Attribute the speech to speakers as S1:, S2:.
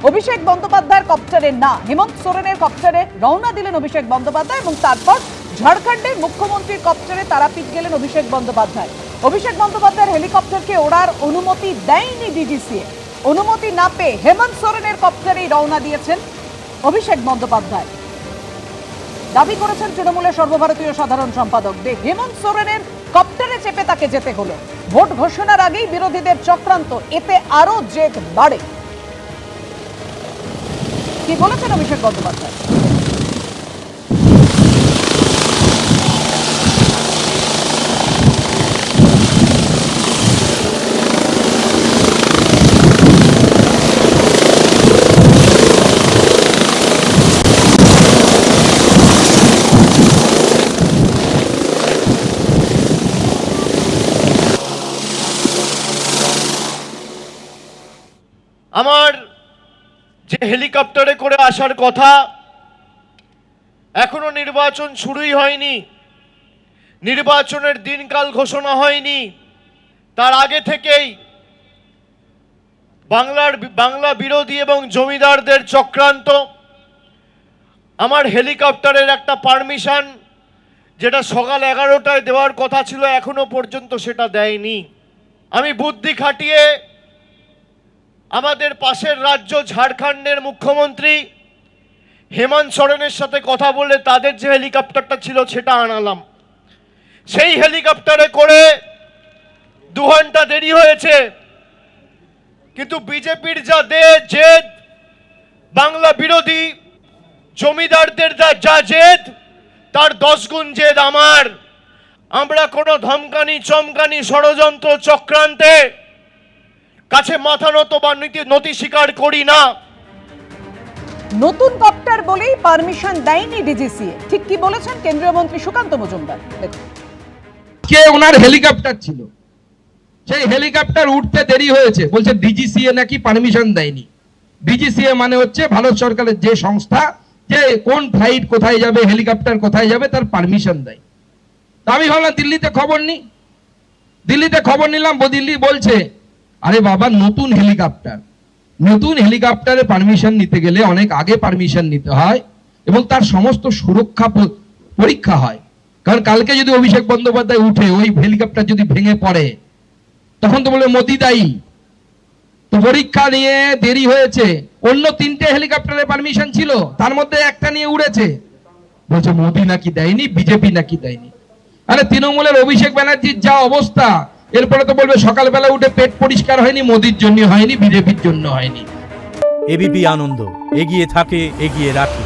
S1: অভিষেক বন্দ্যোপাধ্যায়ের কপ্টারে না, হেমন্ত সোরেনের কপ্টারে রওনা দিলেন অভিষেক বন্দ্যোপাধ্যায় এবং তারপর ঝাড়খণ্ডের মুখ্যমন্ত্রীর কপ্টারে তারাপীঠ গেলেন অভিষেক বন্দ্যোপাধ্যায়। অভিষেক বন্দ্যোপাধ্যায়ের হেলিকপ্টারকে ওড়ার অনুমতি দেয়নি ডিজিসিএ। অনুমতি না পেয়ে হেমন্ত সোরেনের কপ্টারেই রওনা দিয়েছেন অভিষেক বন্দ্যোপাধ্যায়। দাবি করেছেন তৃণমূলের সর্বভারতীয় সাধারণ সম্পাদক যে হেমন্ত সোরেনের কপ্টারে চেপে তাকে যেতে হলো। ভোট ঘোষণার আগেই বিরোধীদের চক্রান্ত, এতে আরো জেদ বাড়ে। কি বলেছেন অভিষেক বন্দ্যোপাধ্যায়?
S2: আমার যে হেলিকপ্টারে করে আসার কথা, এখনো নির্বাচন শুরুই হয়নি, নির্বাচনের দিনকাল ঘোষণা হয়নি, তার আগে থেকেই বাংলা বিরোধী এবং জমিদারদের চক্রান্ত। আমার হেলিকপ্টারের একটা পারমিশন যেটা সকাল 11টায় দেওয়ার কথা ছিল, এখনো পর্যন্ত সেটা দেয়নি। আমি বুদ্ধি খাটিয়ে আমাদের পাশের রাজ্য ঝাড়খণ্ডের মুখ্যমন্ত্রী হেমন্ত সোরেনের সাথে কথা বলে তাদের যে হেলিকপ্টারটা ছিল সেটা আনালাম। সেই হেলিকপ্টারে করে 2 ঘন্টা দেরি হয়েছে, কিন্তু বিজেপির যা জেদ, বাংলা বিরোধী জমিদারদের যা জেদ, তার 10 গুণ জেদ আমার। আমরা কোনো ধমকানি চমকানি ষড়যন্ত্র চক্রান্তে কাছে মাথা নত বা নতি স্বীকার করি না।
S1: নতুন কপ্টার বলেই পারমিশন দেয়নি ডিজিসিএ, ঠিক কি বলেছেন কেন্দ্রীয় মন্ত্রী সুকান্ত মজুমদার? দেখুন,
S3: কে ওনার হেলিকপ্টার ছিল, সেই হেলিকপ্টার উঠতে দেরি হয়েছে, বলছে ডিজিসিএ নাকি পারমিশন দেয়নি। ডিজিসিএ মানে হচ্ছে ভারত সরকারের যে সংস্থা, যে কোন ফ্লাইট কোথায় যাবে, হেলিকপ্টার কোথায় যাবে, তার পারমিশন দেয়। তা আমি ভাবলাম দিল্লিতে খবর নিই। দিল্লিতে খবর নিলাম, দিল্লি বলছে আরে বাবা, নতুন হেলিকপ্টারে পারমিশন নিতে গেলে অনেক আগে পারমিশন নিতে হয় এবং তার সমস্ত সুরক্ষা পরীক্ষা হয়। কারণ কালকে যদি অভিষেক বন্দ্যোপাধ্যায় উঠে ওই হেলিকপ্টার যদি ভেঙে পড়ে, তখন তো বলবে মোদি দায়ী। তো পরীক্ষা নিয়ে দেরি হয়েছে। অন্য 3টে হেলিকপ্টারে পারমিশন ছিল, তার মধ্যে একটা নিয়ে উড়েছে। বলছে মোদি নাকি দেয়নি, বিজেপি নাকি দেয়নি। আরে তৃণমূলের অভিষেক ব্যানার্জির যা অবস্থা, এরপরে তো বলবে সকালবেলা উঠে পেট পরিষ্কার হয়নি, মোদির জন্য হয়নি, বিজেপির জন্য হয়নি।
S4: এবিপি আনন্দ, এগিয়ে থাকে, এগিয়ে রাখে।